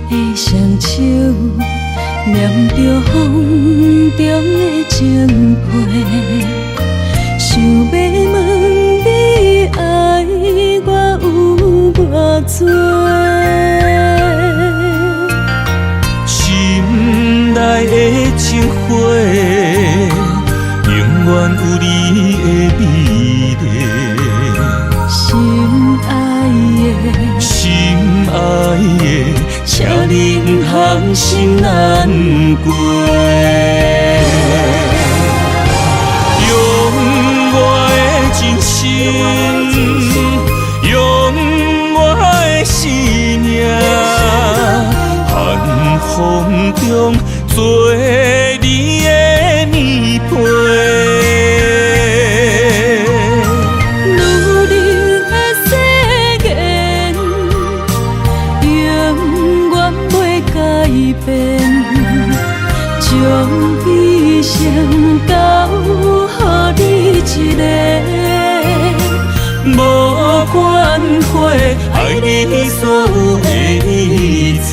的双手念着风中的情批，想要问你爱我有偌多，心内的情花，永远有你的美丽。心爱的，请你不通心难过。用我的真心，用我的生命，寒风中做你的棉被。将一生交予你一个，无关系，爱你所有的一切。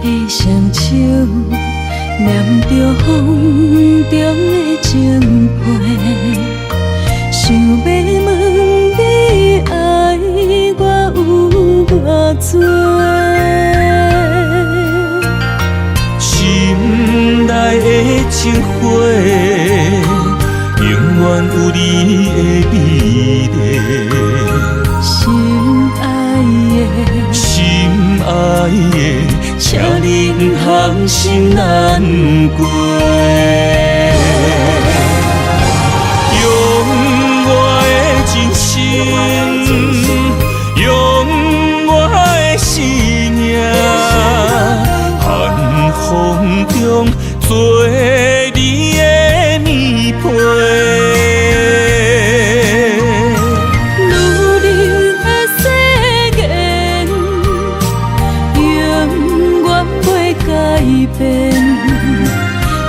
的双手念着风中的情批，想要问你爱我有偌多，心内的情花，永远有你的美丽。心爱的，请你不通心难过。用我的真心，用我的生命，寒风中做你的棉被。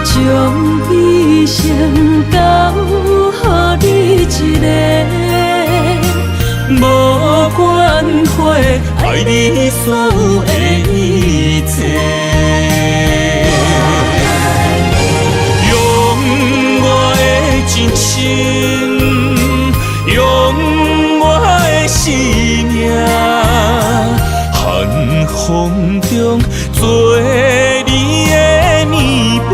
将一生交予你一个，无关系，爱你所有的一切。用我的真心，用我的生命，寒风中做你的棉被。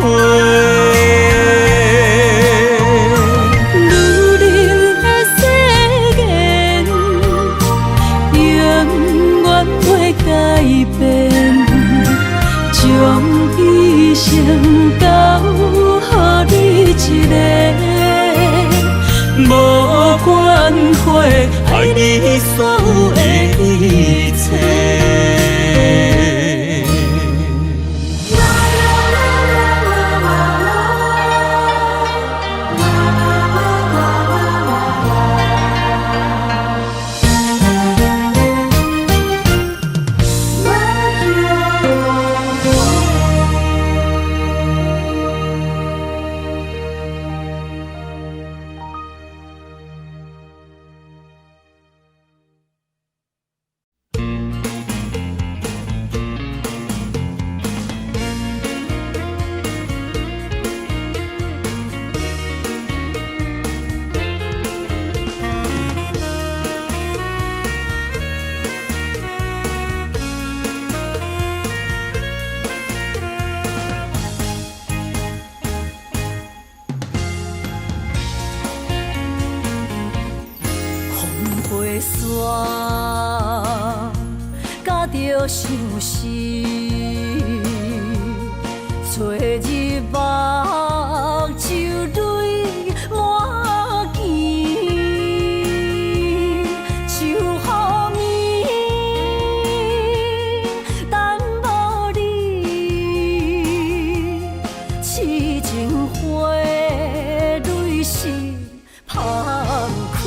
将一生交予你一个，无关系，爱你所有的一切。山，甲着相思，找日目就泪满肩，想好暝等无你，痴情花蕊是芳开。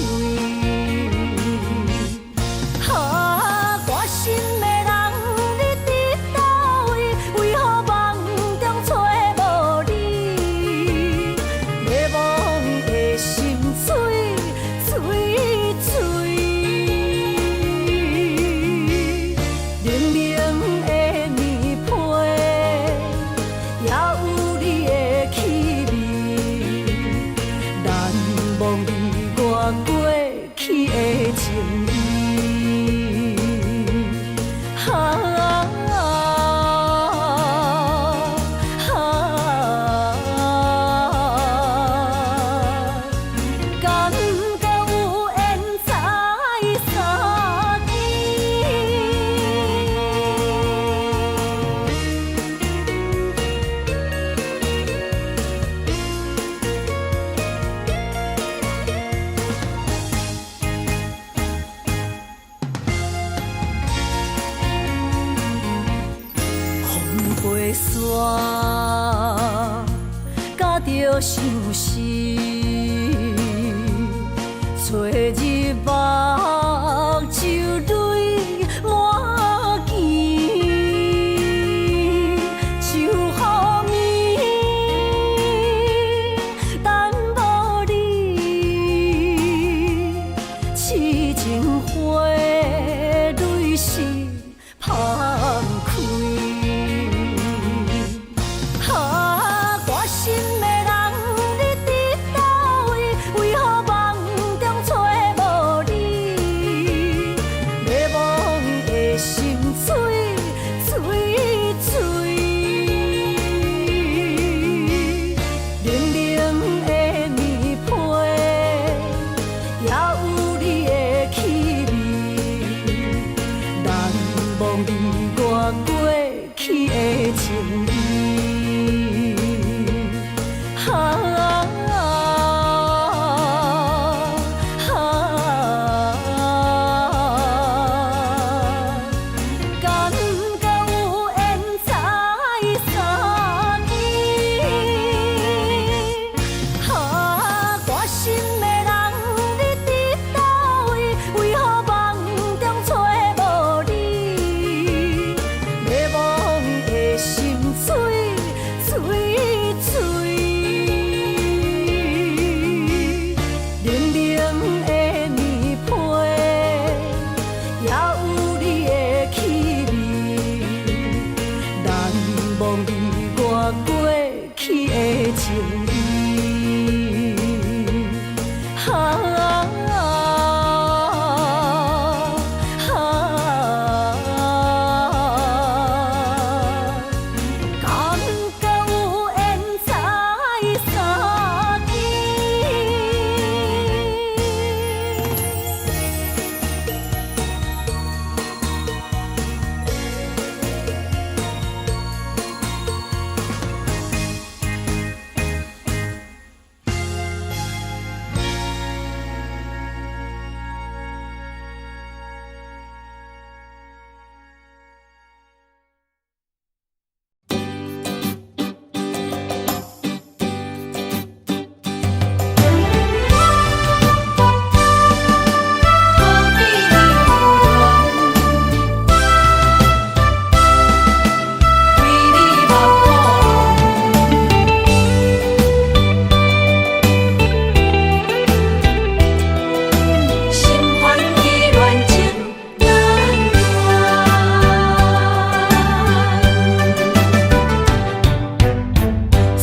甲着相思，找日目就泪满肩，想好暝等无你，痴情花蕊是芳开。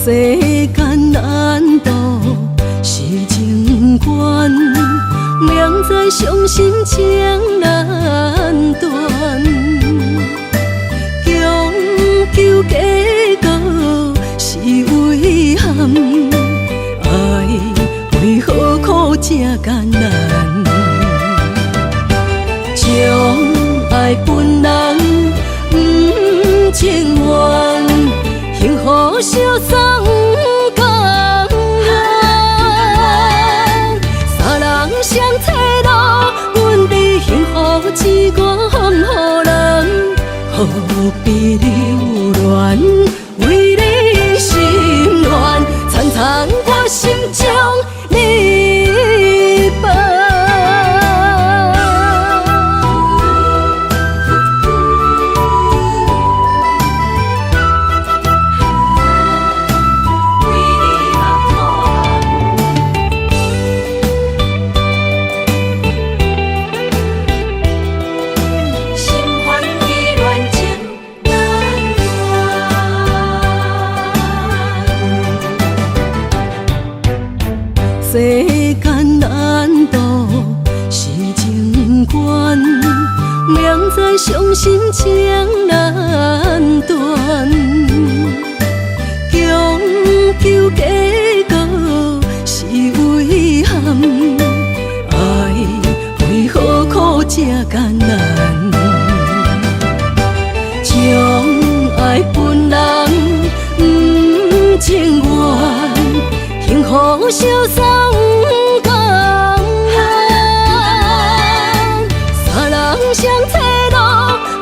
世间难渡是情关，命在伤心情难断。强求结果是遗憾，爱为何苦这艰难？爱分人不情愿，幸福相送不甘愿。三人相找路，阮伫幸福之外予人，何必留恋？为你心愿，残残我心中你伴。世间难渡是情关，两在伤心情难断。强求结果是遗憾，爱为何苦这艰难？将爱分人不情愿。幸福相送不甘愿，三人相找路，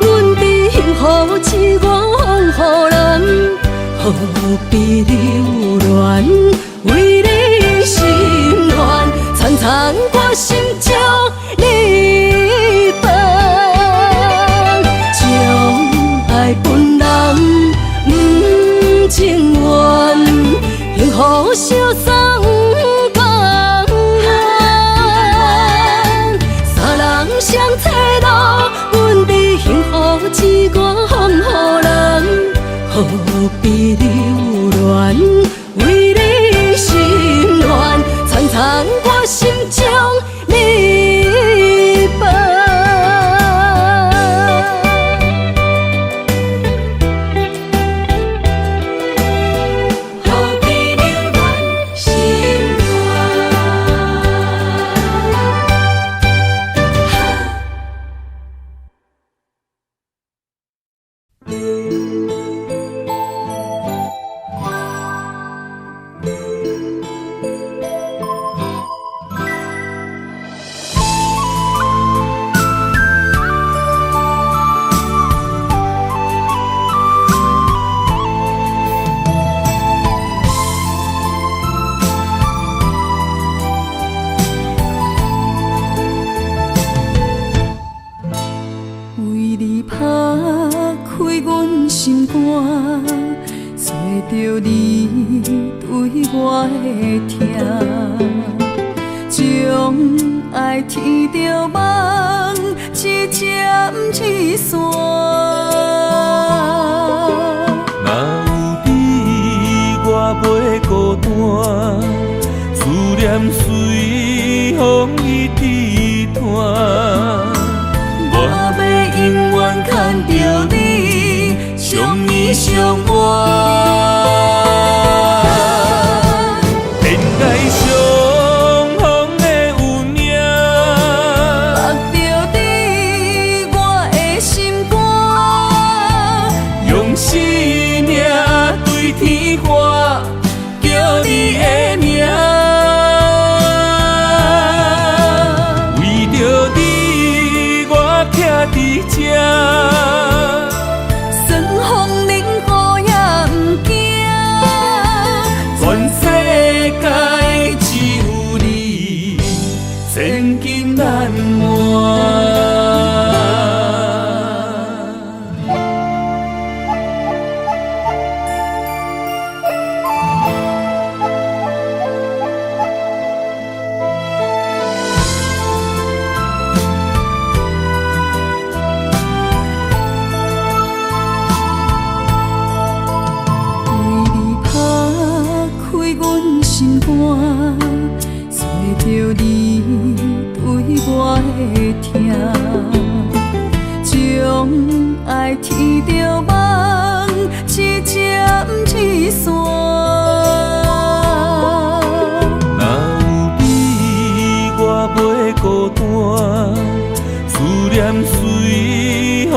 阮伫幸福之外予人，何必留恋？为你心愿，残残我心中你伴。将爱分人不情愿，幸福相送不甘愿。三人相找路，阮伫幸福之外予人，何必留恋？为你心愿，残残我心中你伴。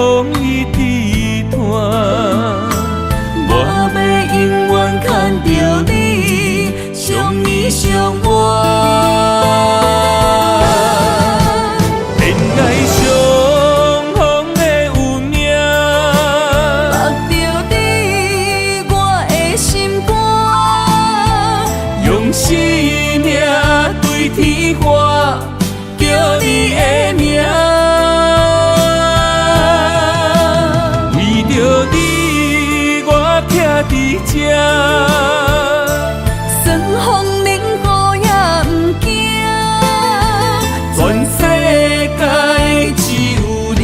予伊tri断。我要永远牵着你，相依相偎。恋爱相逢的有命，目着你我的心肝，用生命对天花，叫你的名。为着你，我徛伫这，算风冷雨也不惊。全世界只有你，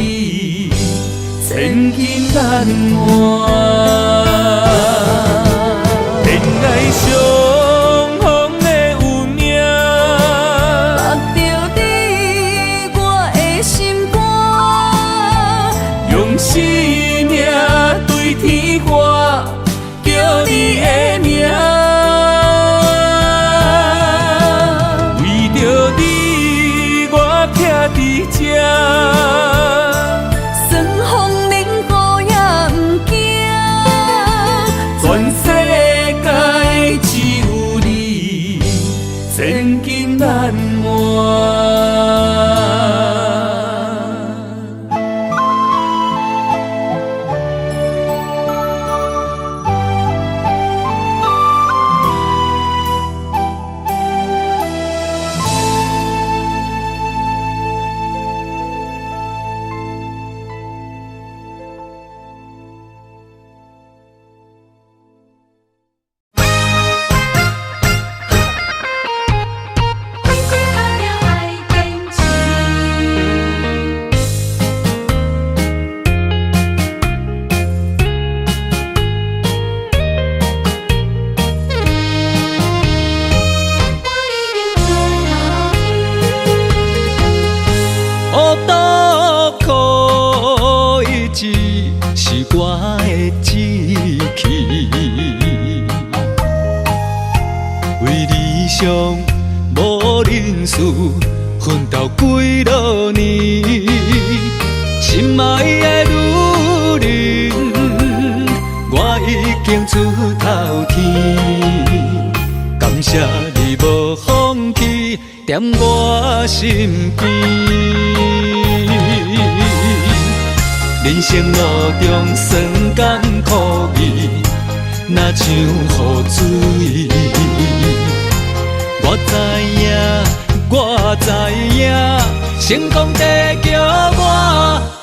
千金难换。恋爱相逢的有命，目着你我的心肝，用生命对天花，叫你的名。为着你，我徛伫这，算风冷雨也不惊。全世界只有你，千金难换。乌倒苦一枝，是我的志气。为理想无认输，奋斗几落年，心爱的女人，我已经出头天。感谢你无放弃，踮我身边。人生路中酸甘苦味，若像雨水。我知影，成功地叫我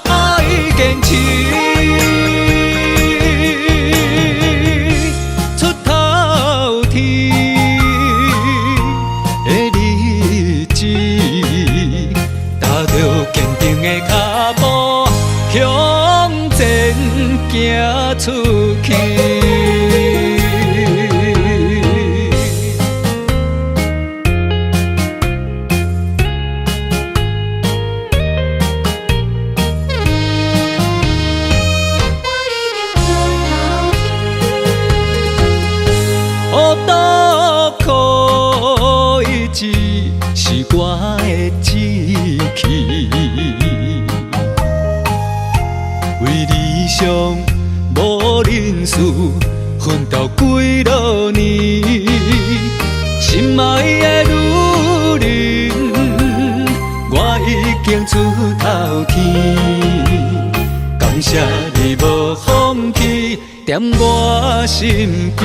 爱坚持。出头天的日子，踏着坚定的脚步，向前行出去。乌倒苦一枝，是我的志气。为理想无认输，奋斗几落年。心爱的女人，我已经出头天。感谢你无放弃，踮我身边。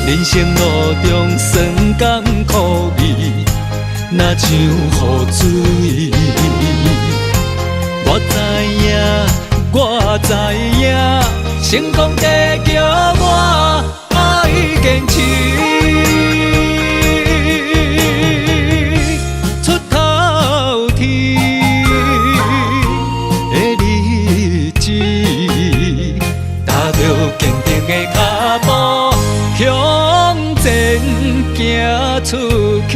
人生路中酸甘苦味，若像雨水。我知影，成功地叫我爱坚持。出头天的日子，踏着坚定的脚步，向前行出去。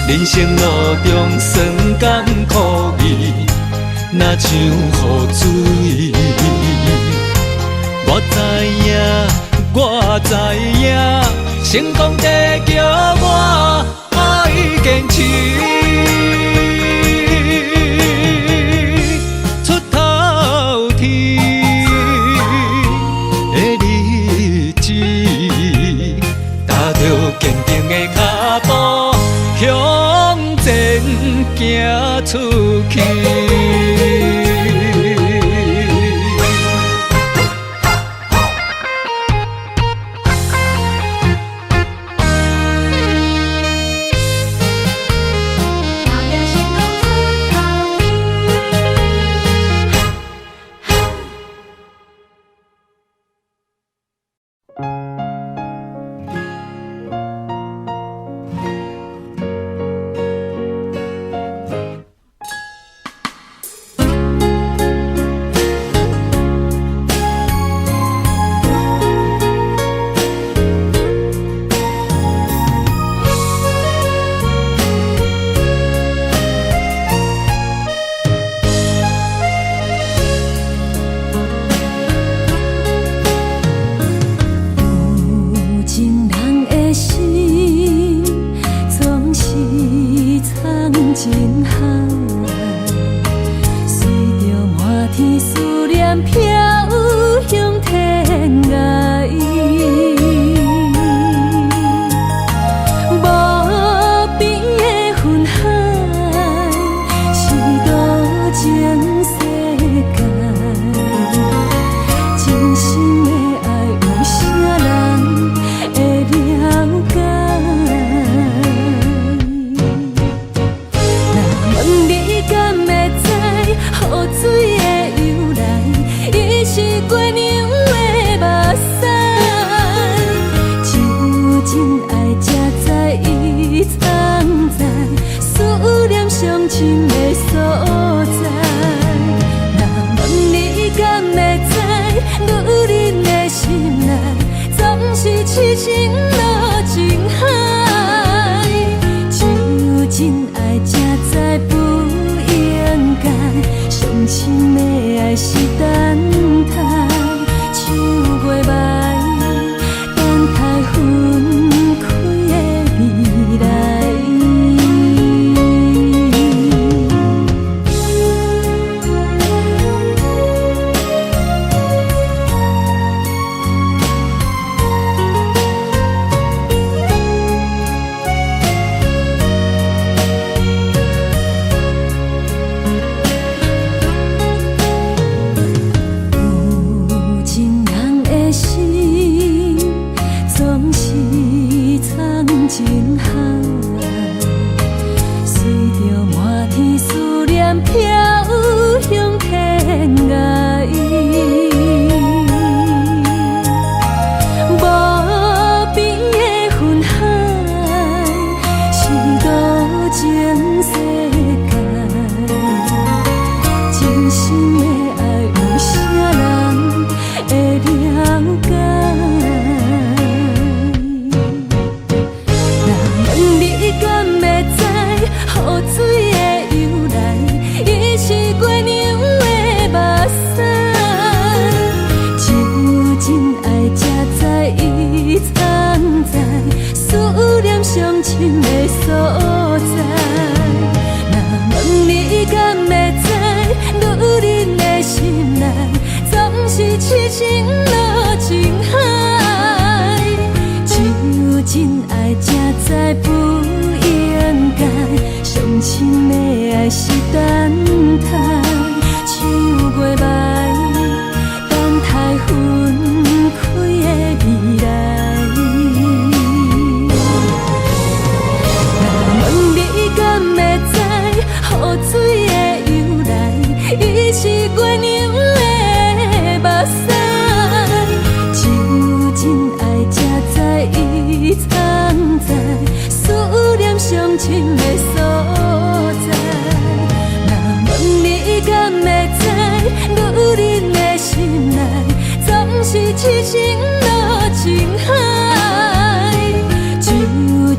人生路中酸甘苦味，若像雨水。我知影，我知影，成功得叫我爱坚持。出头天的日子，踏着坚定的脚步，向前行出去。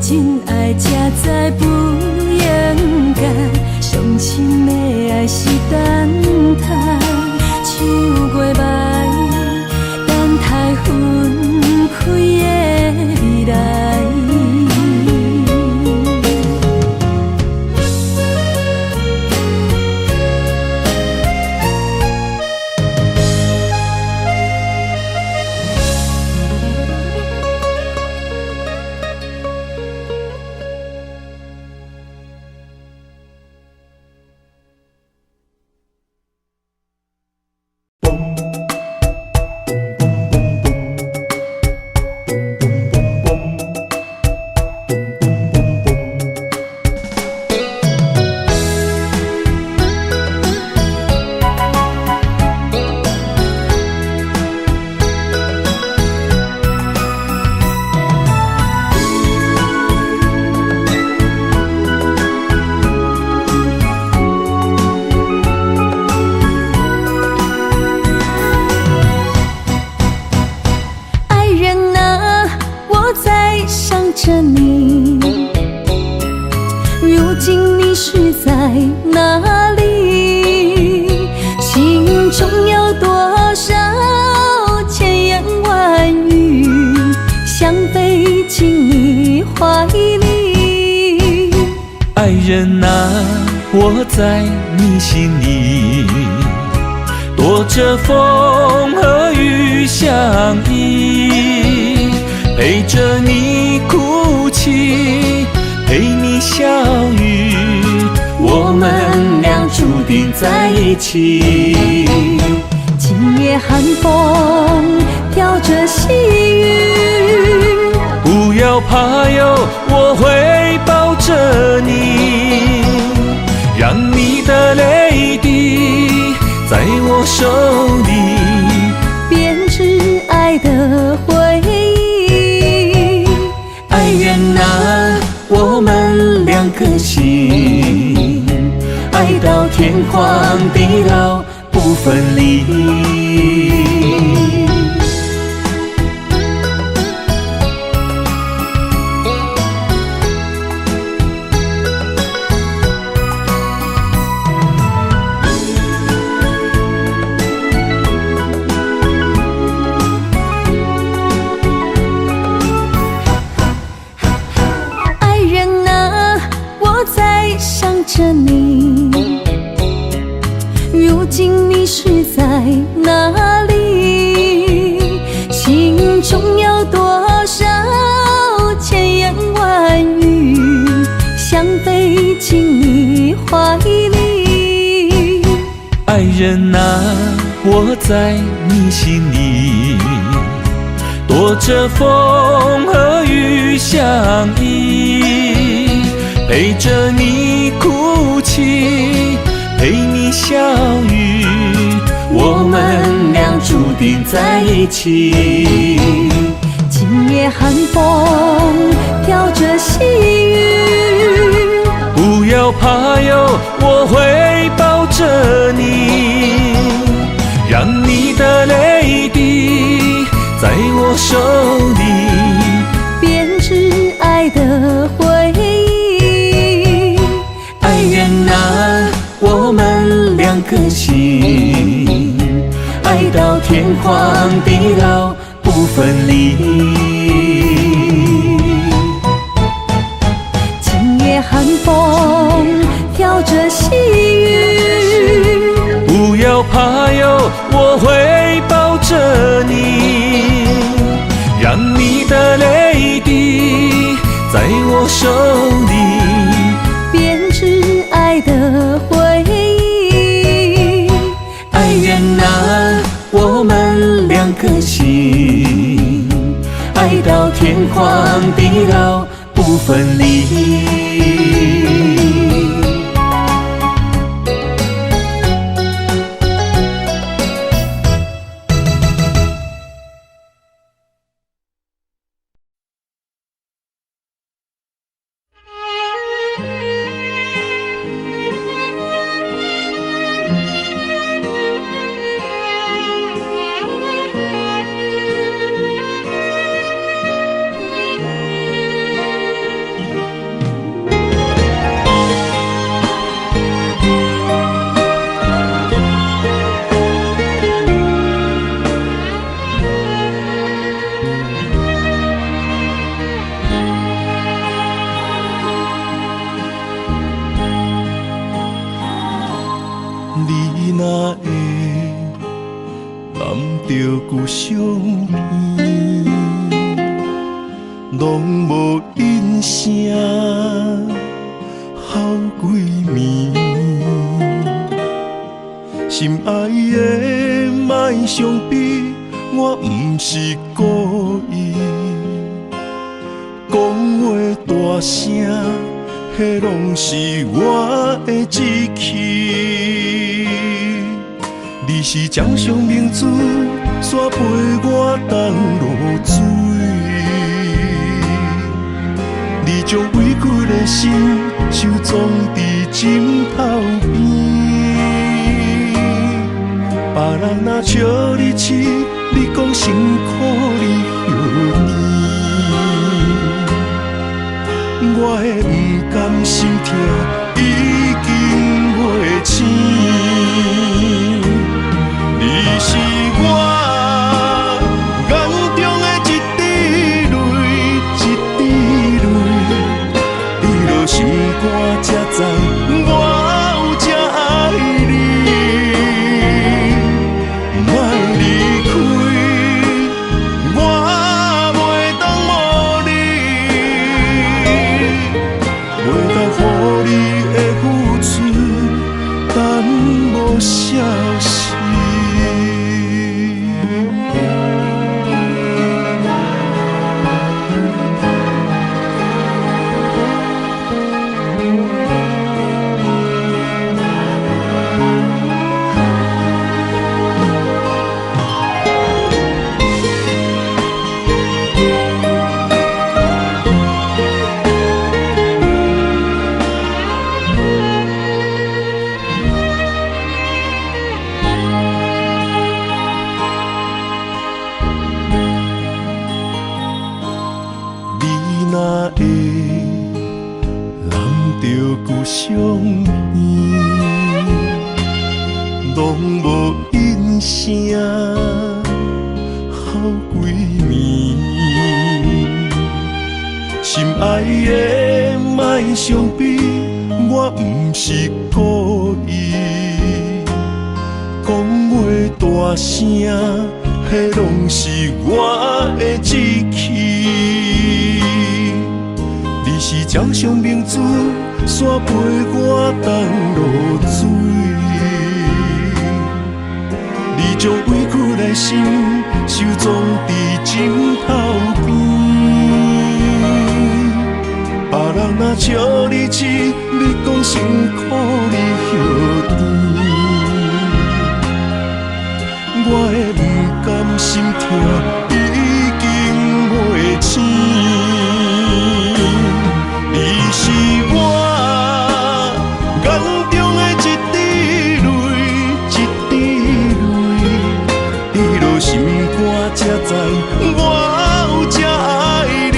真爱才知不在哪里？心中有多少千言万语，想飞进你怀里。爱人啊，我在你心里，躲着风和雨相依，陪着你哭泣，陪你笑语，我们俩注定在一起。今夜寒风飘着细雨，不要怕哟，我会抱着你，让你的泪滴在我手里编织爱的回忆。爱人啊，我们两颗心，爱到天荒地老不分离。爱人啊，我在想着你，如今你是在哪里？心中有多少千言万语，想飞进你怀里。爱人啊，我在你心里，躲着风和雨相依，陪着你哭泣，陪你笑语，我们俩注定在一起。今夜寒风飘着细雨，不要怕哟，我会抱着你，让你的泪滴在我手里编织爱的回忆。爱人啊，我们两颗心，爱到天荒地老不分离。今夜寒风飘着细雨，不要怕哟，我会抱着你，让你的泪滴在我手里编织爱的回忆。爱人啊，我们两颗心，爱到天荒地老不分离。你若会揽着旧相片，拢无印象，好几暝，心爱的莫伤悲，我不是故意，讲话大声，迄拢是我的志气。你是掌上明珠，煞陪我东落水。你将委屈的心收藏伫枕头边，别人若笑你痴，你讲辛苦你休甜。我的不甘心痛，已经袂醒。你是我眼中的一滴泪，一滴泪，你落心肝才知我有这爱你。莫离开，我袂当无你，袂当予你的付出等无消息。相依，拢无因声，好几暝。心爱的，莫伤悲，我不是故意。讲话大声，迄拢是我的志气。你是掌上明珠。山陪我等落水，你将委屈的心收藏伫枕头边。别人若笑你痴，你讲辛苦你许甜。我的不甘心痛已经袂醒，你是我。眼中的一滴泪，一滴泪，滴落心肝才知我有这爱你。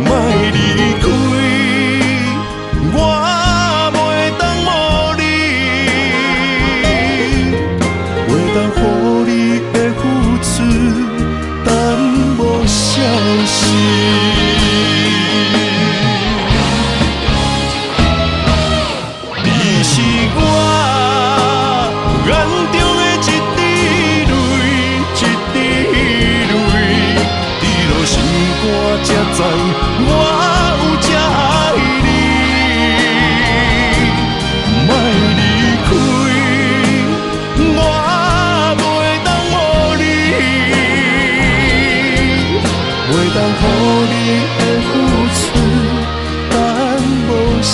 莫离开，我袂当无你，袂当予你的付出等无消息。才知我有这爱你，莫离开，我袂当无你，袂当予你的付出等无消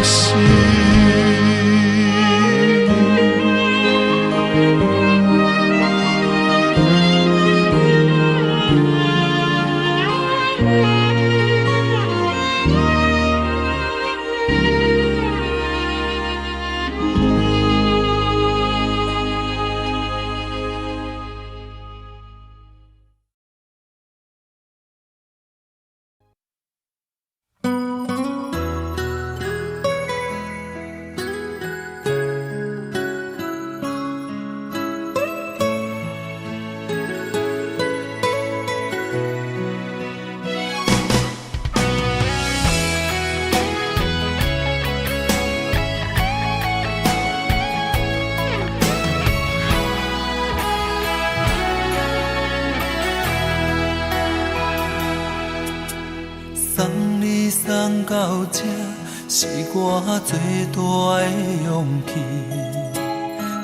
息。送到这，是我最大的勇气。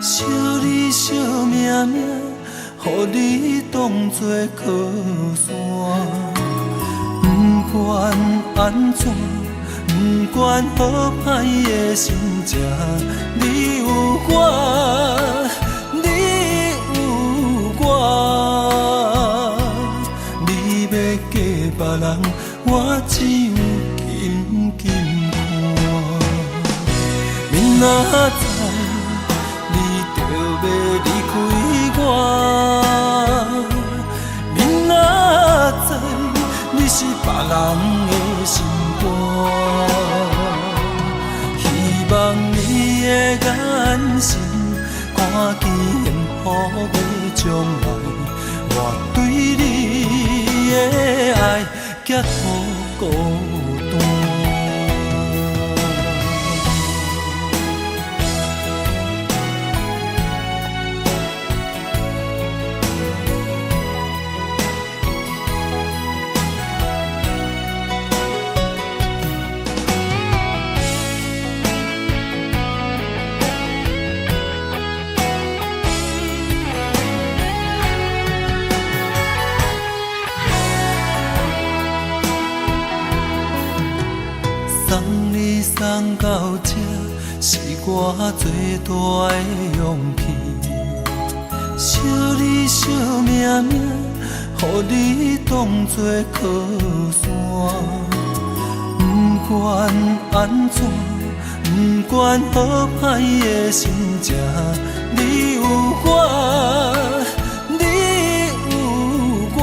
惜你惜命命，予你当作靠山。不管安怎，不管好歹的心情，你有我，你有我。你要嫁别人，我只有紧紧看。明仔载你就要离开我，明仔载你是别人的心。希望你的眼神看见幸福的将来，我对你的爱结好孤单。送你送到这，是我最大的勇气。惜你惜命命，予你当作靠山。不管安怎，不管好歹的心情，你有我，你有我。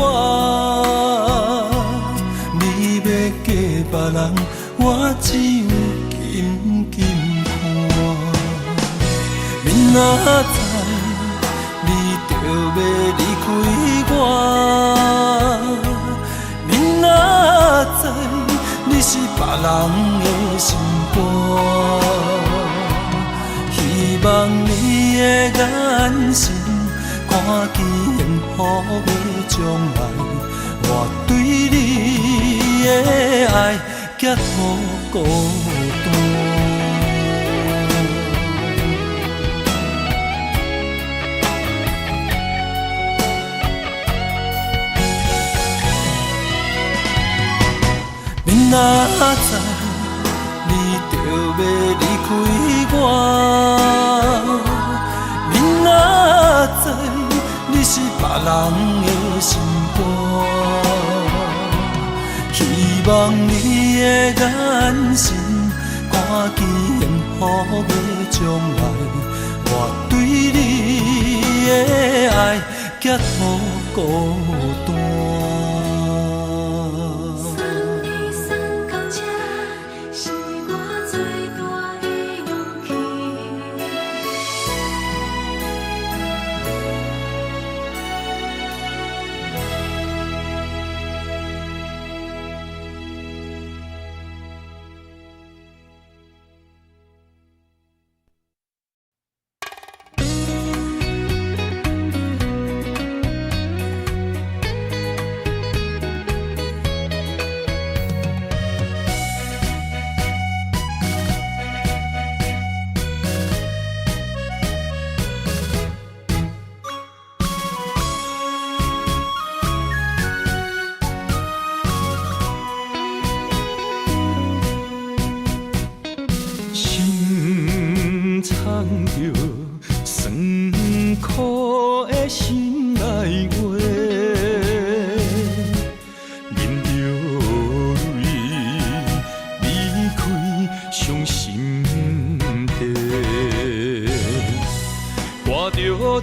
你要嫁别人，我只有紧紧看。明仔载你就要离开我，明仔载你是别人的心肝。希望你的眼神看见幸福的将来，我对你的爱结好孤单。明仔载你就要离开我，明仔载你是别人的心肝。希望你的眼神看见幸福的将来，我对你的爱结好孤单。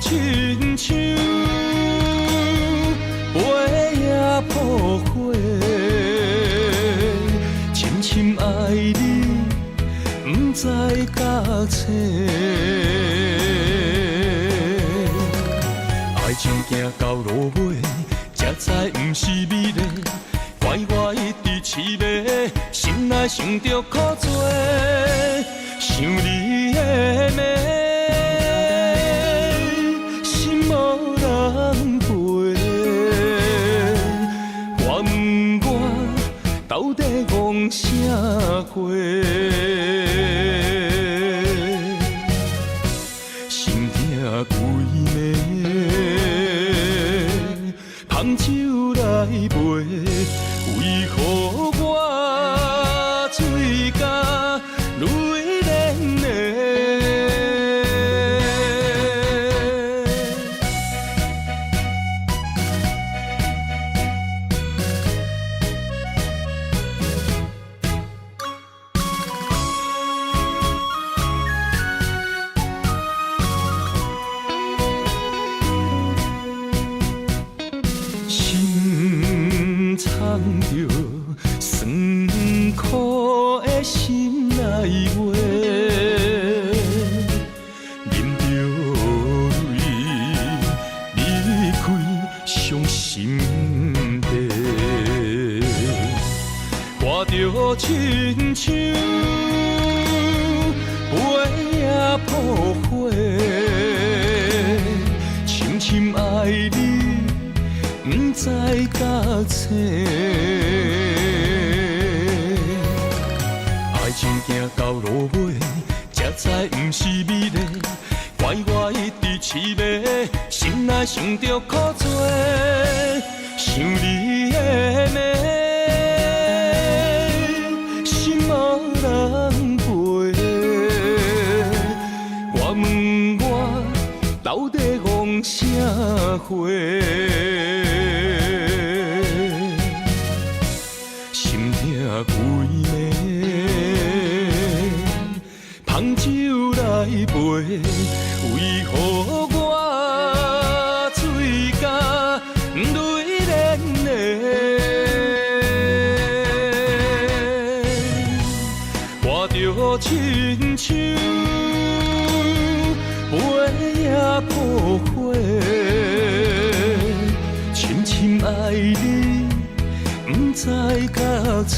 亲像飞也破火，深深爱你，不知觉醒。爱情行到路尾，才知不是美丽，怪我一直痴迷，心内想着苦做，想你的美。到底戆啥过？心痛规暝，香酒来陪，为何我嘴角泪涟涟？看着亲像飞也破火，深深爱你，不知到找。爱情行到落尾，才知不是美丽。怪我一直痴迷，心内想着苦做，想你的美，心无人陪。我问我到底戆啥货？心痛规暝，芳酒来陪。为何我嘴角泪涟涟，看着亲像飞也破火，深深爱你，不知到找。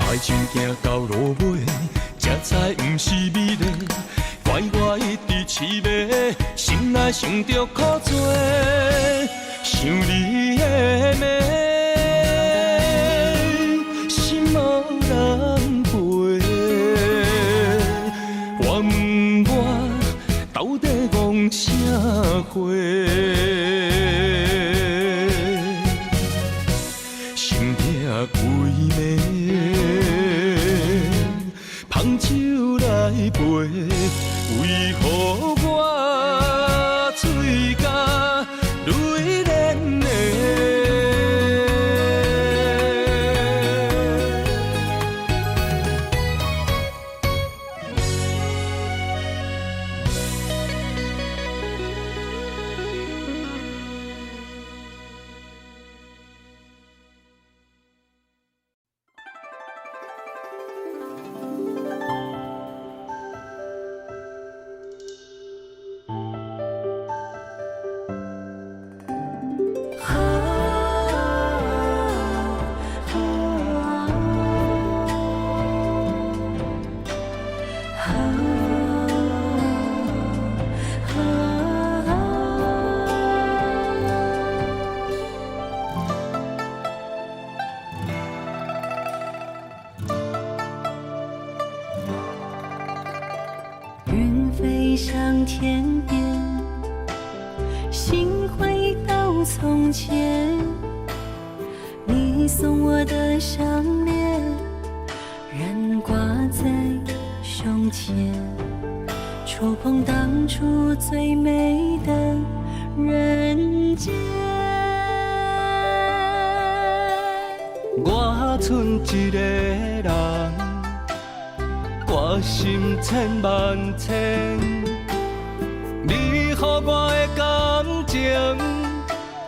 爱情行到落尾，才知不是美丽。怪我一直痴迷，心内想着苦做，想你的美，心无人陪。我问我到底戆啥货？心痛规暝，芳酒来陪。为何我嘴角泪涟涟？云飞上天边，心回到从前。你送我的项链，仍挂在胸前，触碰当初最美的人间。我剩一个人，我心千万千，你予我的感情，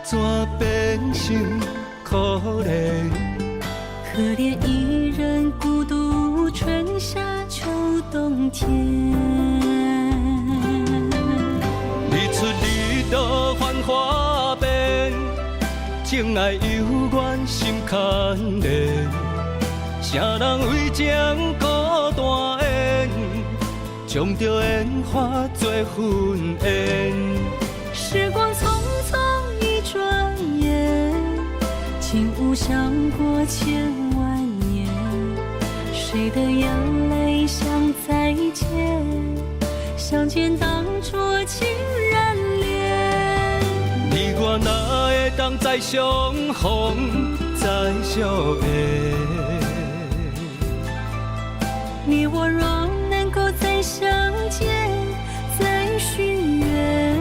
怎变成可怜？可怜一人孤独，春夏秋冬天。日出日落繁华变，情爱犹原心牵连。啥人为情孤单缘，将着烟花做婚宴。时光匆匆一转眼，竟无想过千万年。谁的眼泪像再见，想见当初情人脸。你我哪会当再相逢再相会？你我若能够再相见，再许愿，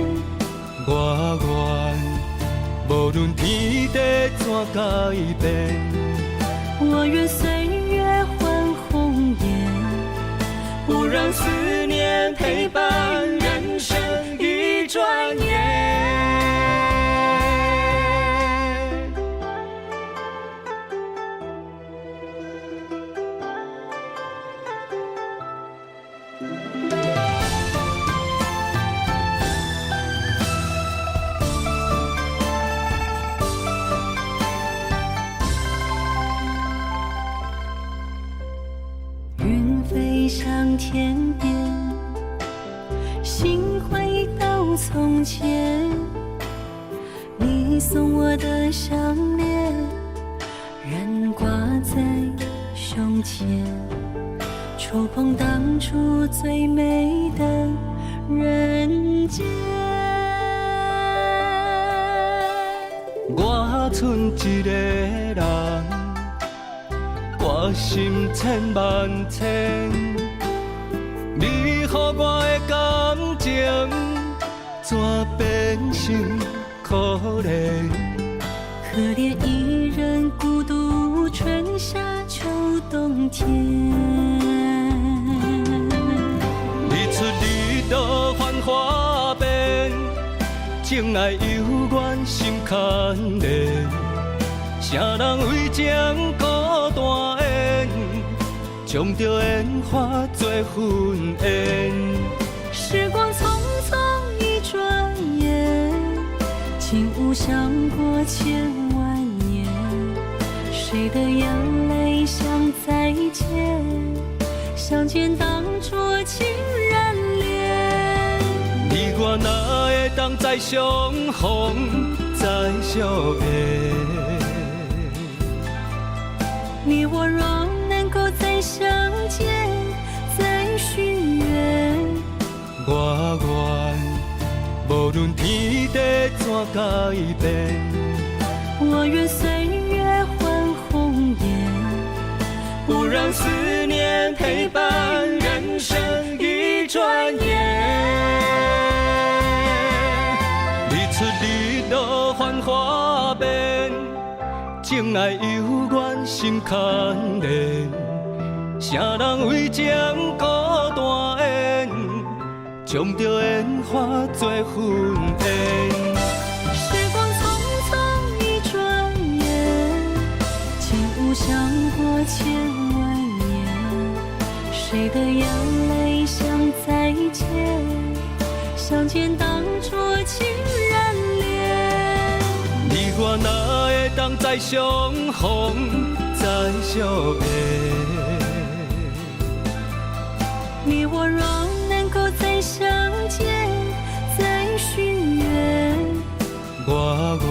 我愿无论天地怎改变，我愿岁月换红颜，不让思念陪伴人生一转眼。从前，你送我的项链，仍挂在胸前，触碰当初最美的人间。我剩一个人，我心千万千，你予我的感情，怎变成可怜？可怜一人孤独，春夏秋冬天。日出日落繁华变，情爱犹原心牵连。啥人为情孤单缘，将着烟花做婚宴。时光匆匆一转眼，竟无想过千万年。谁的眼泪像再见，相见当作情人恋。你我哪会当再相逢，再相爱？你我若能够再相见，再许愿，我愿无论天地怎改变，我愿岁月换红颜，不让思念陪伴人生一转眼。日出日落繁华变，情爱犹原心牵连。啥人为情孤单缘，将着烟花做婚宴。时光匆匆一转眼，竟无想过千万年。谁的眼泪像再见，相见当作情人恋。你我哪会当再相逢，再相爱？你我若能够再相见，再许愿，我愿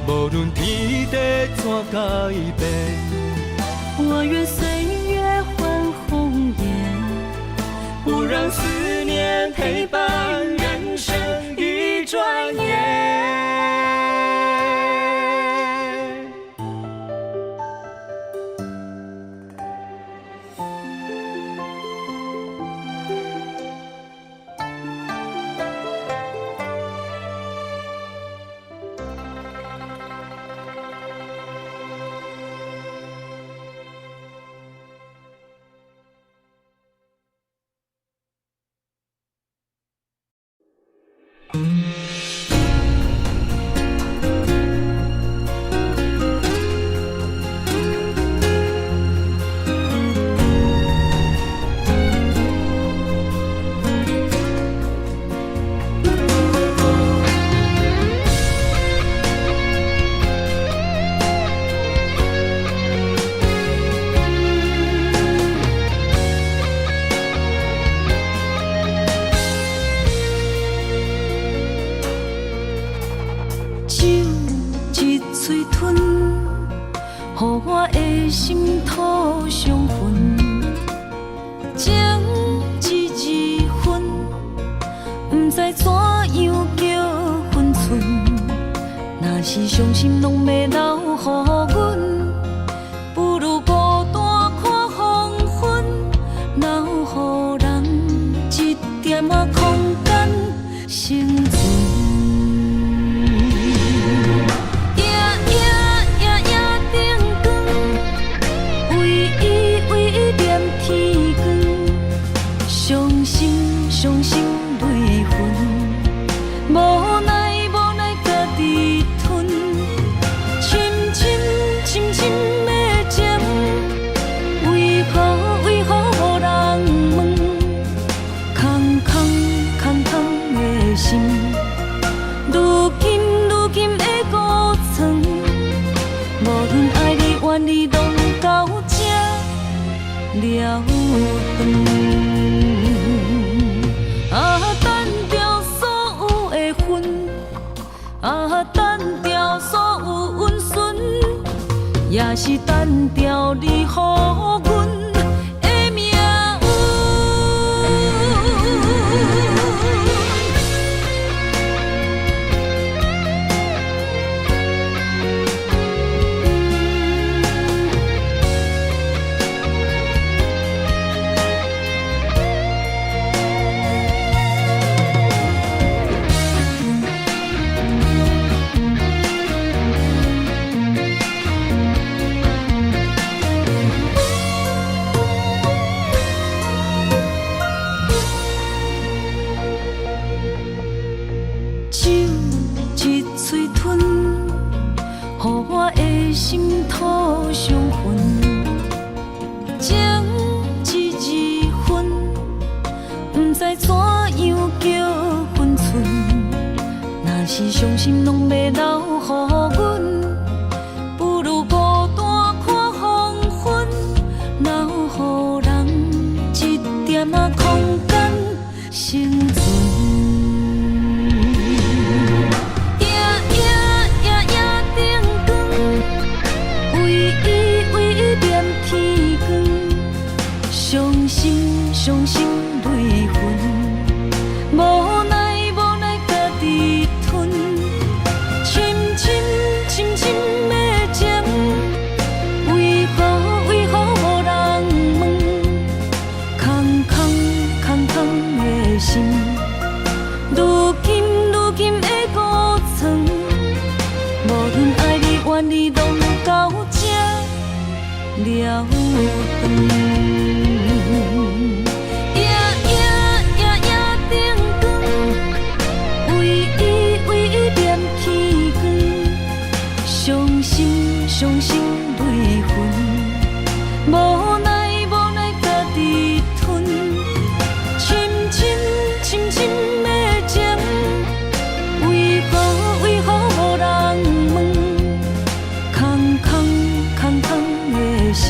无论天地怎改变，我愿岁月换红颜，不让思念陪伴人生一转眼。乎我的心土伤痕，情一字分，不知怎样叫分寸。若是伤心拢要留予阮，不如孤单看黄昏，留予人一点仔空间生存。伤心泪痕，无奈家己吞，深的情，为何予人问？空的心，如今的孤床，无论爱你怨你，拢到这了断。等着所也是等着你予阮的命运。酒一嘴吞，予我的心土伤痕。情一字分，不知怎样叫分寸。若是伤心拢要留予阮，不如孤单看黄昏，留予人一点仔空间生存。伤心泪痕，无奈家己吞，深深的情，为何无人问？空的心，如今的孤床，无论爱你怨你，拢到这了断。伤心泪痕，无奈家己吞，深的情，为何无人问？空的心，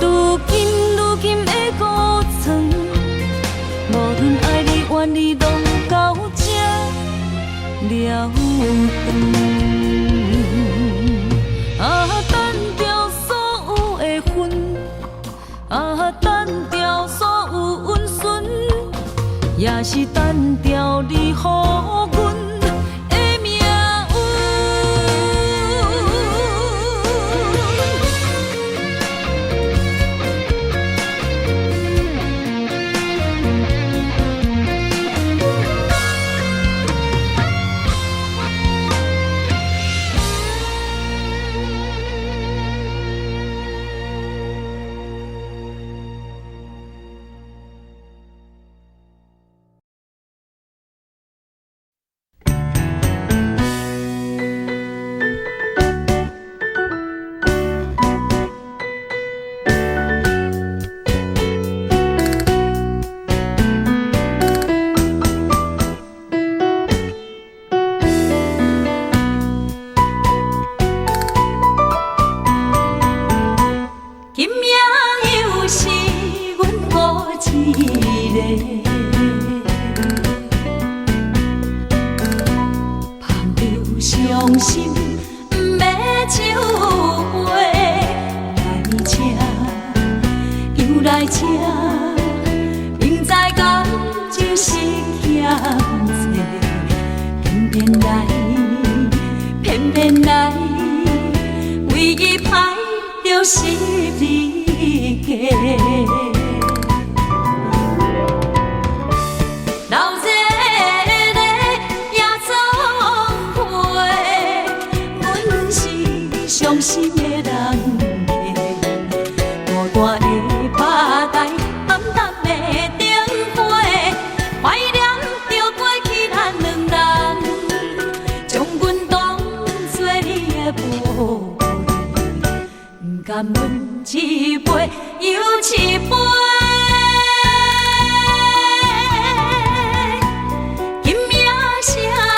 如今的孤床，无论爱你怨你，拢到这了断。等着所有的分，等着所有温顺，也是等着你予阮的命运。伤心不要酒杯，来吃又来吃，明知感情是欠债，偏偏来，唯一歹就是你家。伤心的人家，孤单的吧台，暗淡的灯花，怀念着过去咱两人，将阮当作你的宝贝，不甘阮一杯又一杯。今夜啥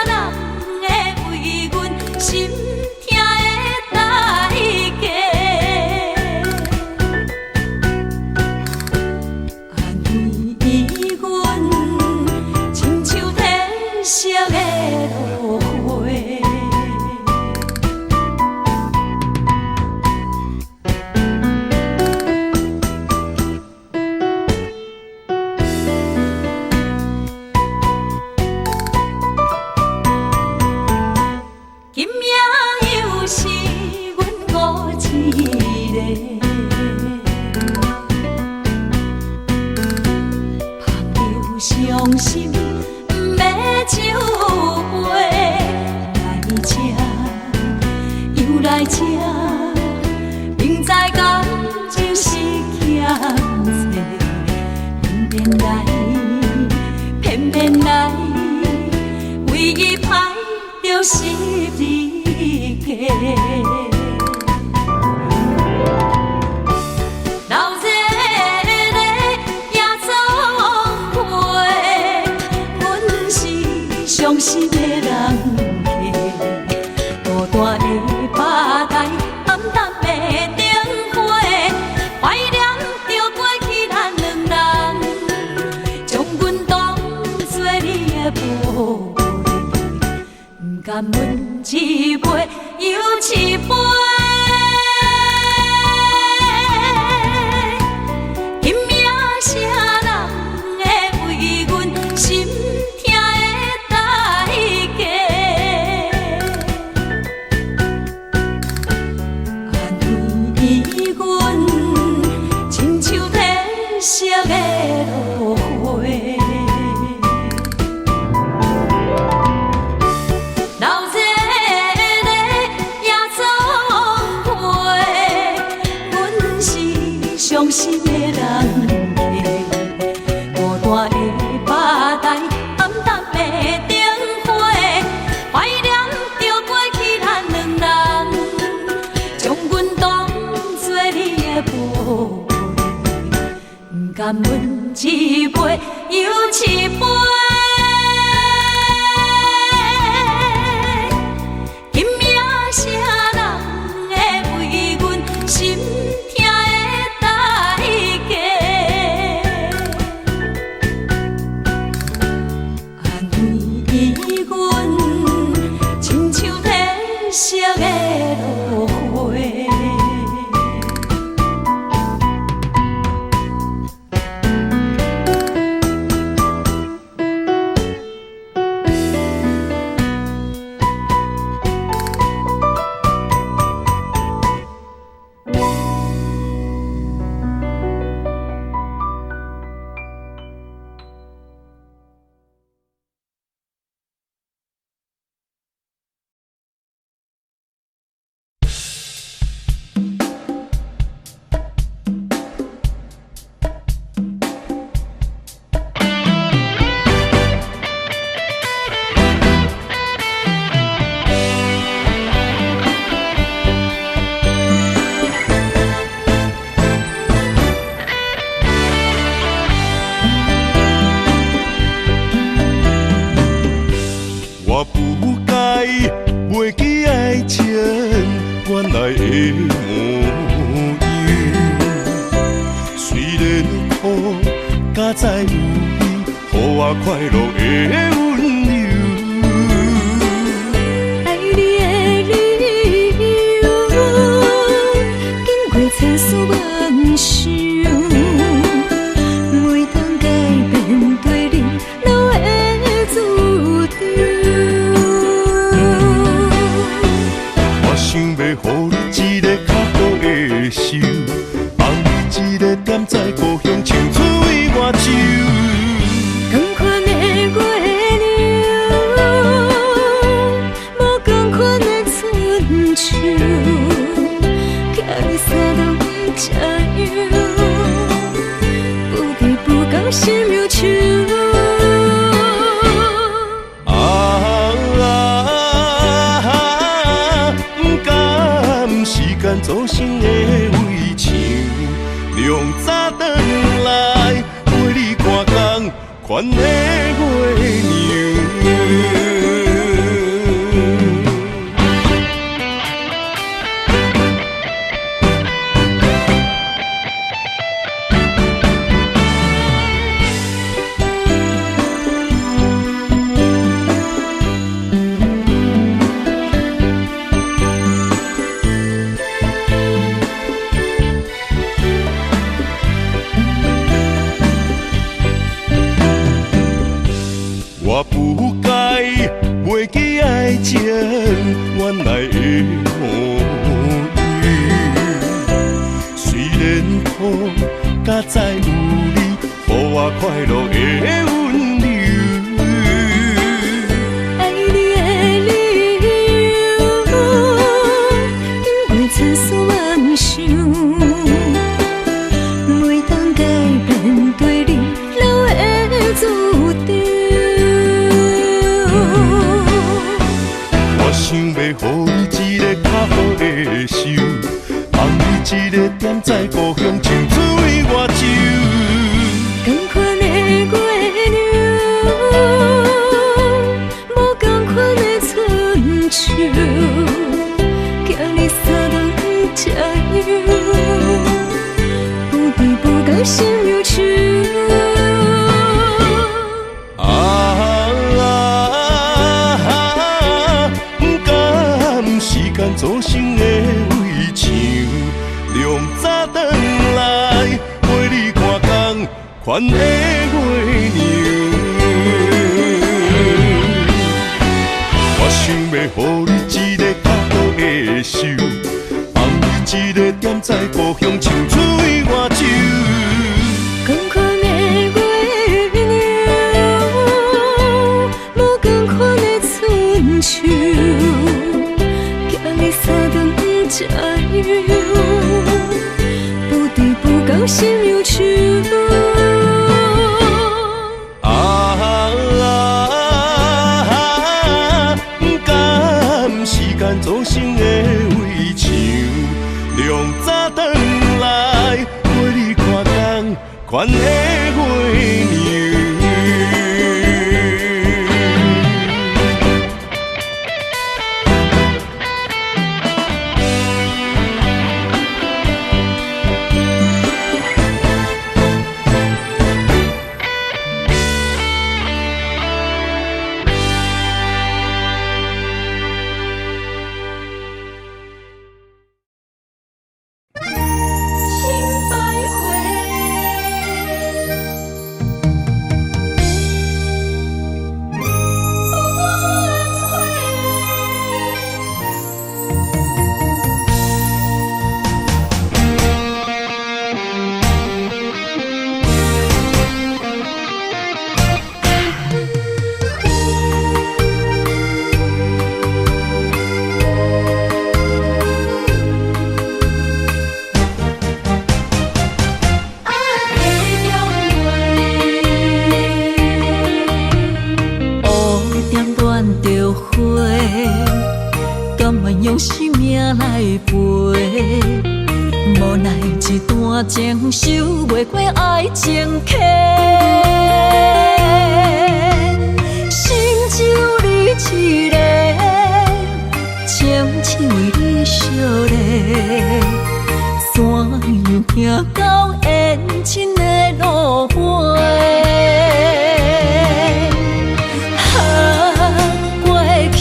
人会为阮心？来这，明知感情是欠债，偏偏来，唯一歹就是你家。老热热夜总会，阮是伤心的人客。孤单的吧台，暗淡的灯花，怀念着过去咱两人，将阮当作你的宝贝，不甘阮一杯又一杯。今夜啥人会为阮心痛的代价？安慰阮，亲像褪色的落花。老热热夜总会，阮是伤心的人客。孤单的吧台，暗淡的灯花，怀念着过去咱两人，将阮当作你的宝贝，不甘阮一杯又一杯。今夜啥人会为阮心痛的代价？安慰阮，亲像褪色的落花。我不该袂记爱情原来的模样，虽然苦，敢知有你，予我快乐的温柔。爱你的理由，经过千丝万绪，每当改变对你都会注定。我想要予你一个较好的手，放你一个点在故乡，唱出我酒。同款的月亮，无同款的春秋，寄你三冬的这样，不离不讲心忧愁。造成的围墙，量早转来陪你看工，款的月娘。我不该袂记爱情原来的模样，虽然苦，敢知有你，予我快乐的温柔。爱你的理由，倒会受。望你一个点在故乡，青水外洲。同款的月亮，无同款的春秋，惊你三顿吃药，不甜不甘心忧愁。时间造成的围墙，凉早转来陪你看工款的月娘。我想要予你一个较好的受，望你一个点在故乡，青水外洲。同款的月亮，无同款的春秋。你三顿吃药，不甜不甘心忧愁。不甘时间造成的围墙，凉早转来陪你看工款的月娘。情受袂过爱情客，心只有你一个，深深为你惜礼，山羊行到缘亲的路尾。过去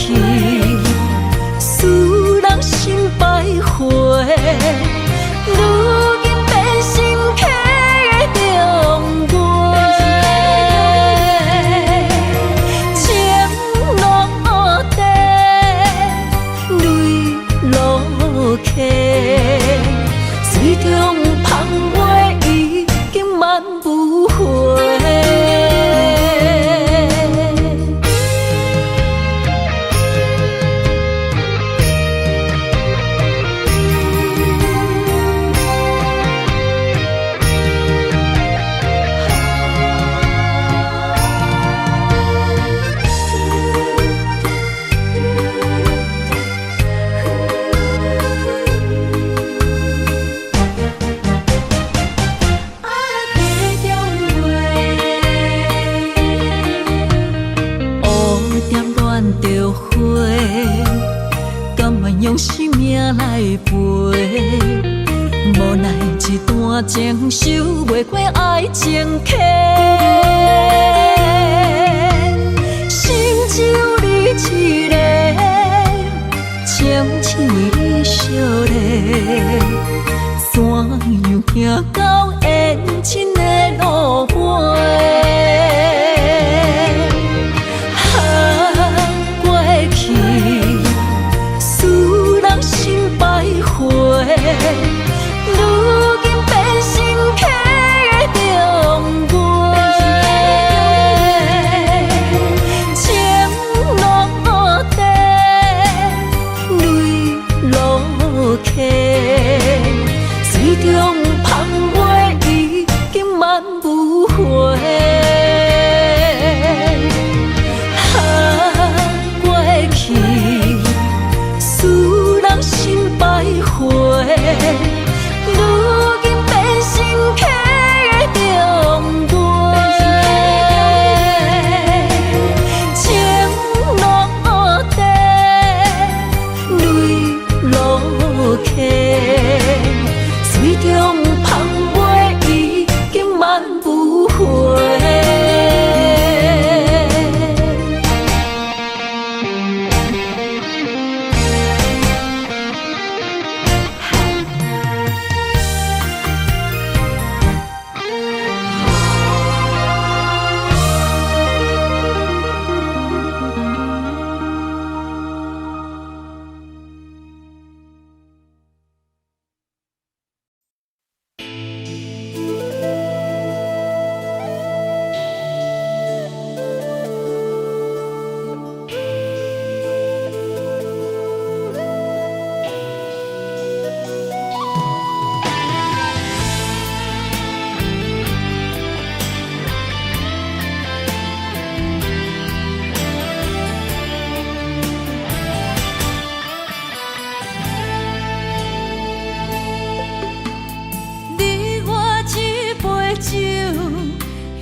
使人心百回。水中芳月已经满不回。用生命来陪，无奈一段情受袂过爱情客，心只有你一个，深深为你惜礼，山羊行到缘亲的路尾。如今变成客的中月，情落地，泪落下，水中芳月已经满不回。过去使人心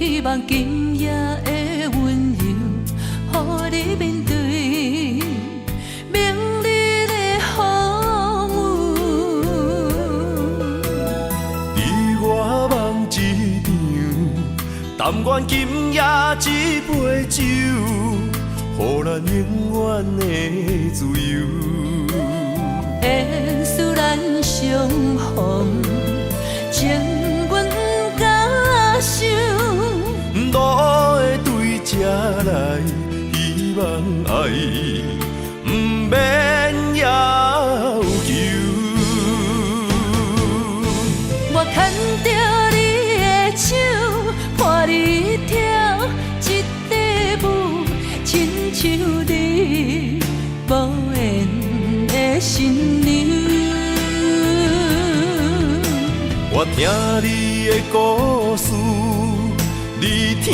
希望今夜的温柔，予你面对明日的风雨。你我梦一场，但愿今夜一杯酒，予咱永远的自由。缘使咱相逢，情愿甲守。路会对这来，希望爱不免要求。我牵着你的手，伴你跳一支舞，亲像你无缘的新娘。我听你的故事，你听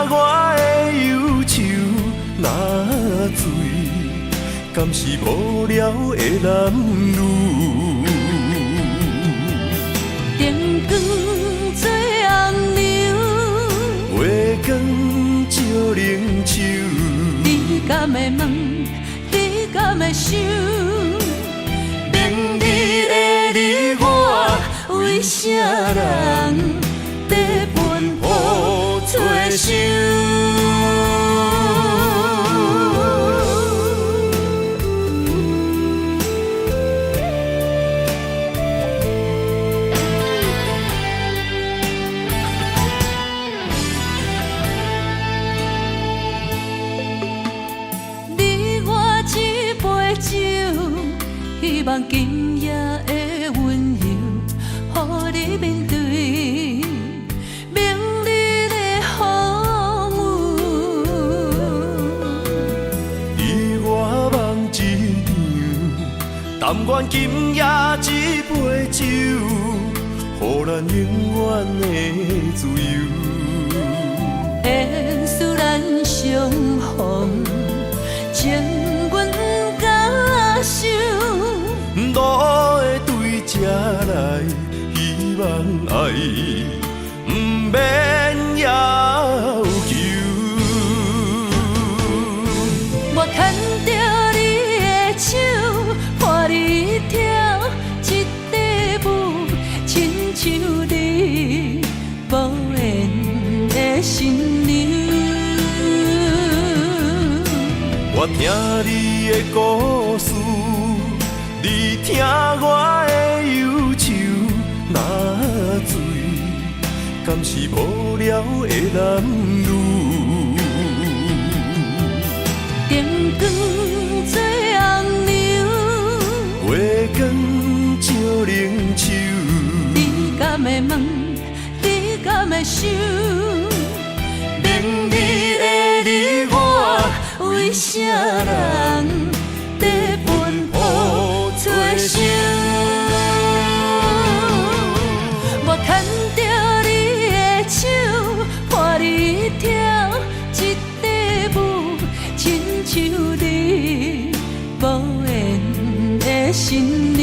我的忧愁。若醉，敢是无聊的男女？灯光做红娘，月光照冷秋。你敢会问？你敢会想？明日的你我，为啥人在奔波做想？你我一杯酒，希望今夜的温柔，予你面对明日的风雨。你我梦一场，但愿今夜一杯酒，予咱永远的自由。缘使咱相逢，情愿甲守。路会对这来，希望爱不免要求。我牵着你的手，伴你跳一支舞，亲像你无缘的新娘。我听你的故事，你听我的忧愁。若醉，敢是无聊的男女？灯光做红娘，月光照冷秋。你敢会问？你敢会想？明日的你我，为啥人在奔波做想？我牵着你的手，伴你跳一支舞，亲像你无缘的新娘。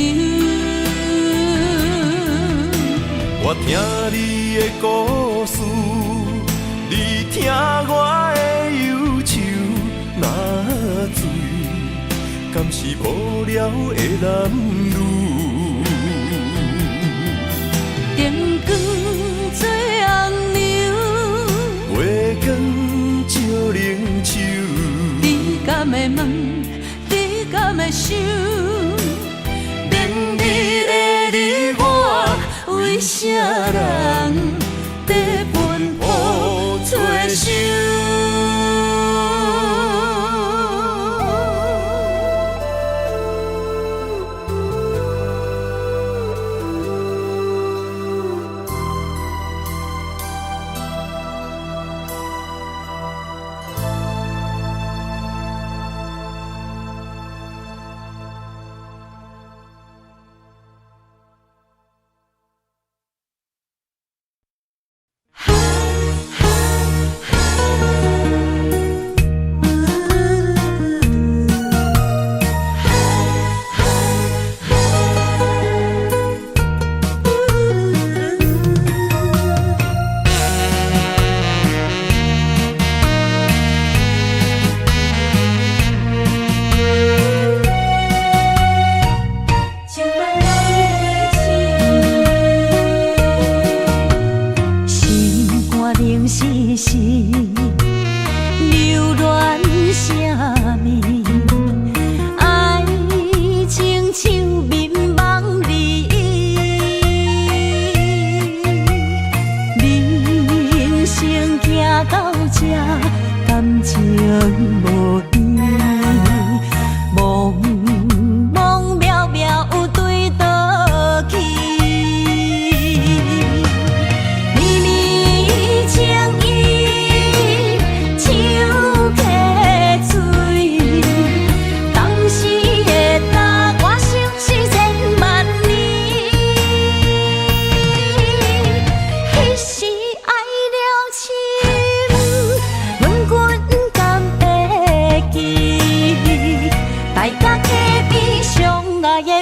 我听你的故事，你听我的忧愁。若醉，敢是无聊的男女？灯光做红娘，月光照冷秋。你敢会问？你敢会想？明日的你我，为啥人在奔波做想？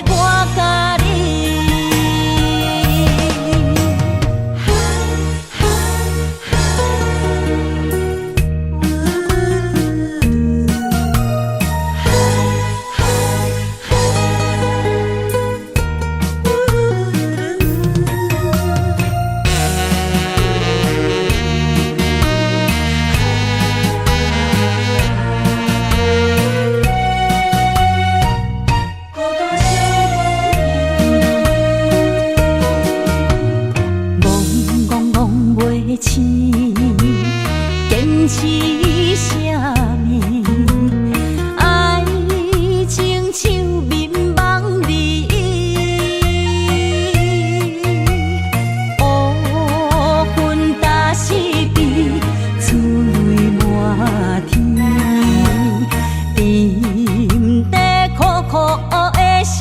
我甲你。坚持什么？爱情像眠梦里，乌云打湿地，珠泪满天，沉在苦苦的相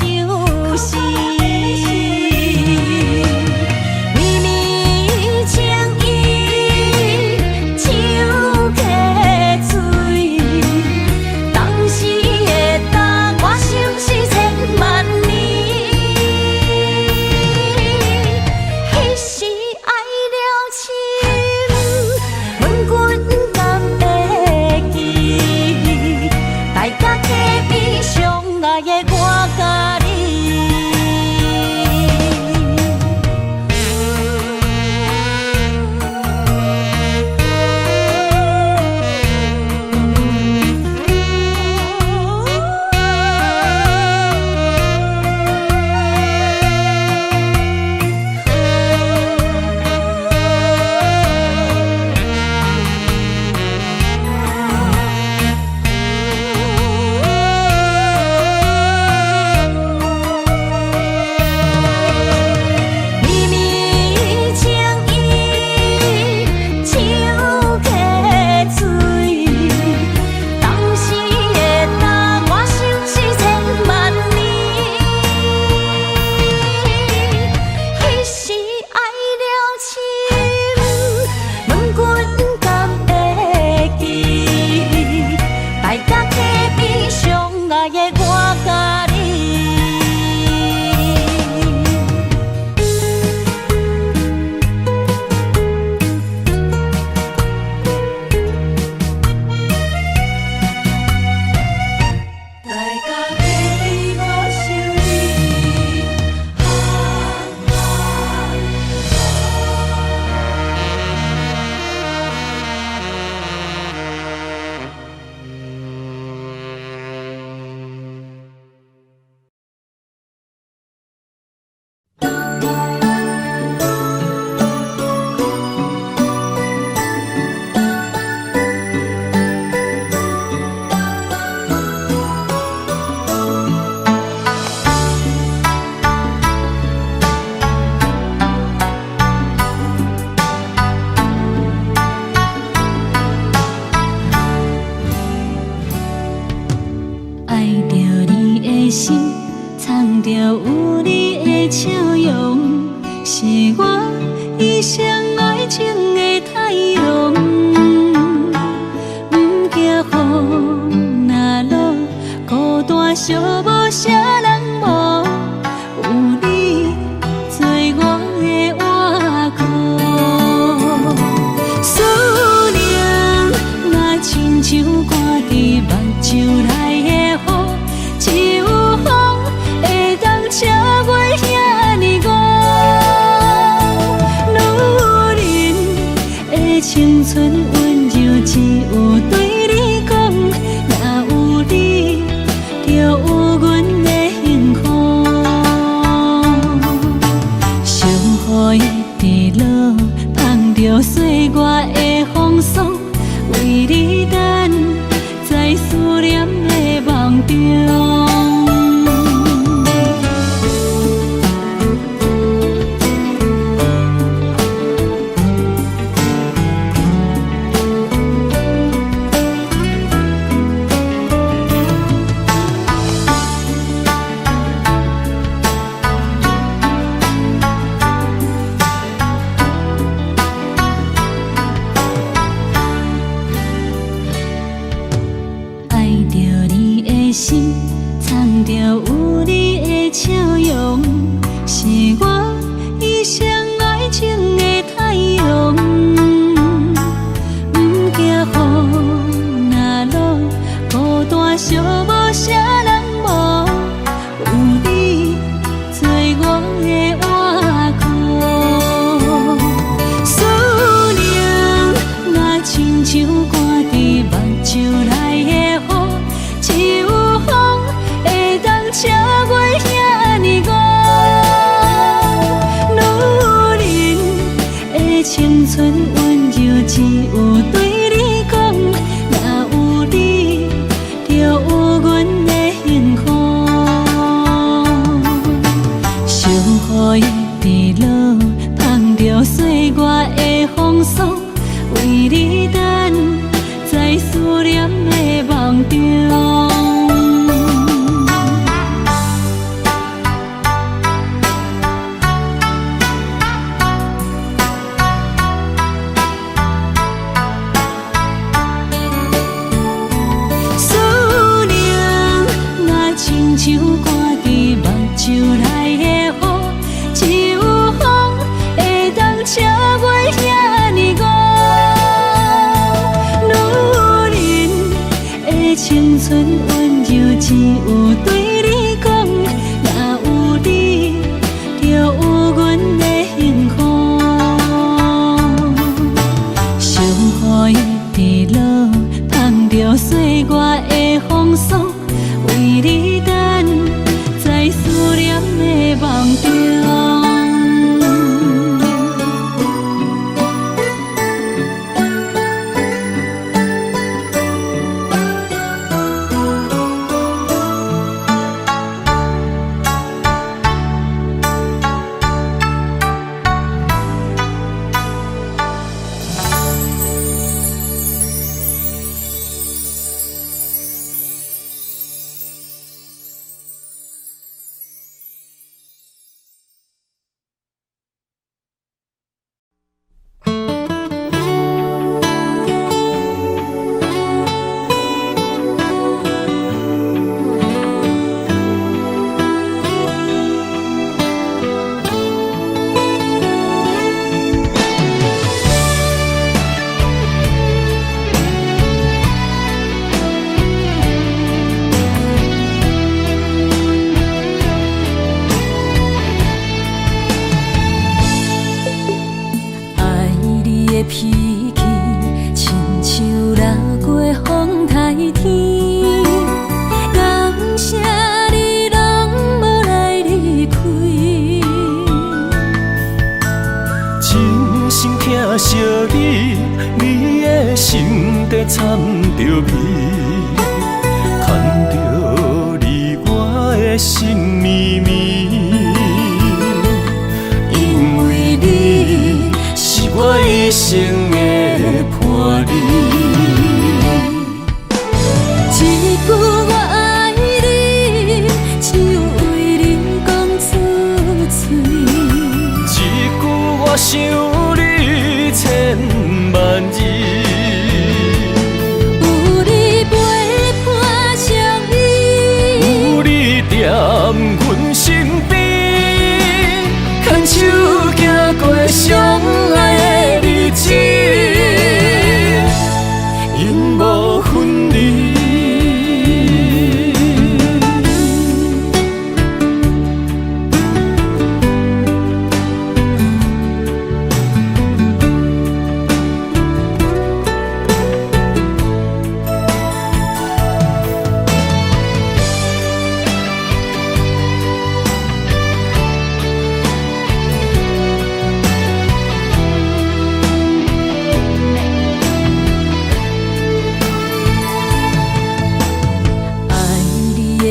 思。心藏着有你的笑容，是我一生爱情的太阳。不惊风若落，孤单寂寞啥人无？有你做我的倚靠。思念若亲像挂伫目睭内的雨。只有风会当车我遐尼高，愈是我一生爱情的太阳。不惊雨若落，孤单寂寞啥人无？有你做我的倚靠。思念若亲像挂伫目睭内的雨，只有风会当车过遐尼高。女人的青春温柔，只有对你讲，若有你，就有阮的幸福。伤雨的伫落，捧着岁月的风霜，为你等，在思念的梦中。像挂伫目睭内的雨，只有风会当车过遐尼高。女人的青春温柔，只有对你讲，若有你，就有阮的幸福。伤雨的伫落，捧着岁月的风霜，为你等，在思念的梦中。脾气亲像落过风台天，感谢你拢无来离开，真心疼惜你，你的心底掺着味，牵着你我的心绵绵，因为你是我一生的伴侣。一句我爱你，只有为你讲出嘴。一句我想你千万字，有你陪伴相依，有你踮阮身边，牵手行过相爱的日子，永无分离。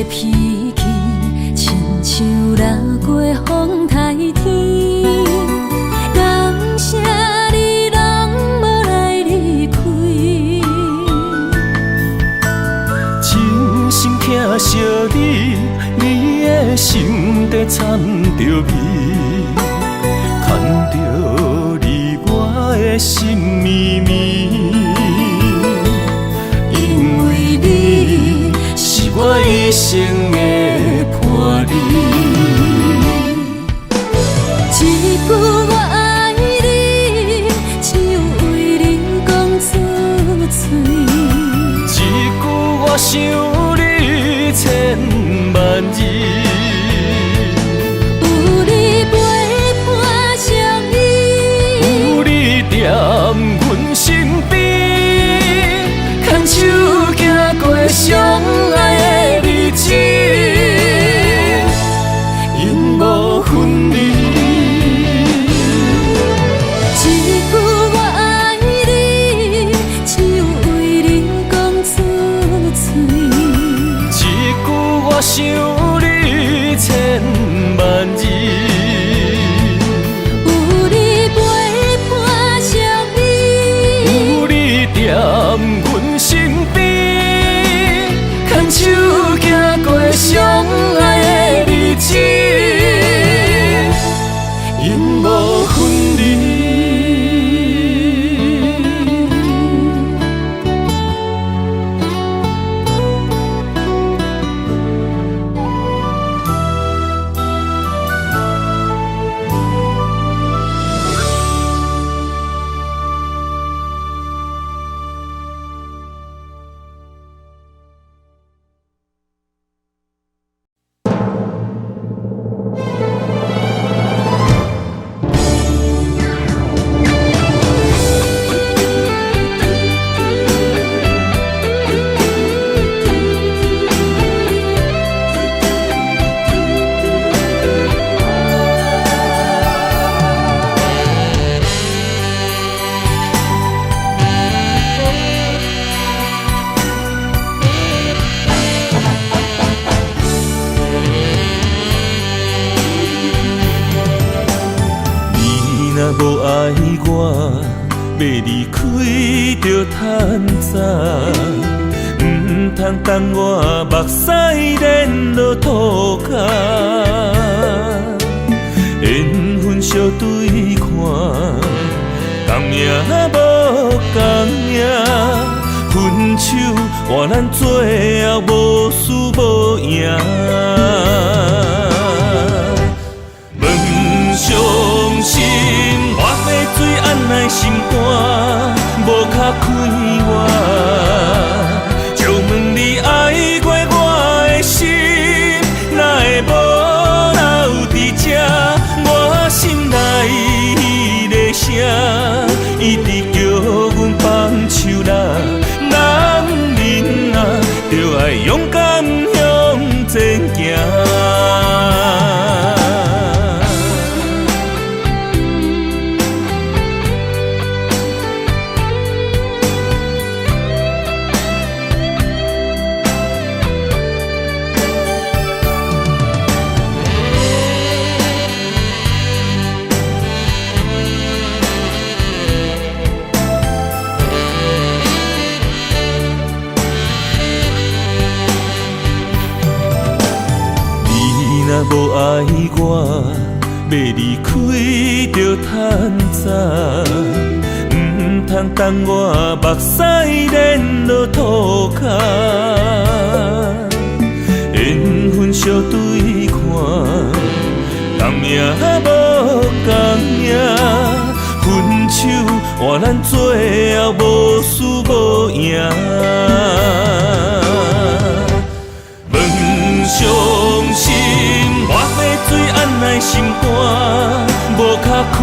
脾气亲像落过风台天，感谢你拢无来离开，真心疼惜你，你的心底掺着味，牵着你我的心绵绵，因为你是我一生的伴侣。无分离。一句我爱你，只有为你讲出嘴。一句我想你千万字，有你陪伴相依，有你踮阮身边，牵手行过相爱的日子，永无分离。无爱我，要离开就趁早，唔通等我目屎连落涂骹。缘分相对看，共命无共命，分手换咱最后无输无赢。问伤心。我要水按捺心肝，无卡开我。就问你爱过我的心，哪会无留伫这？我心内的声，一直叫阮放手啦。男人啊，就爱勇敢向前行。无爱我，要离开就趁早，唔通等我目屎连落涂骹。缘分相对看，共命无共命，分手换咱最后无输无赢。伤心，我要水按捺心肝，无卡开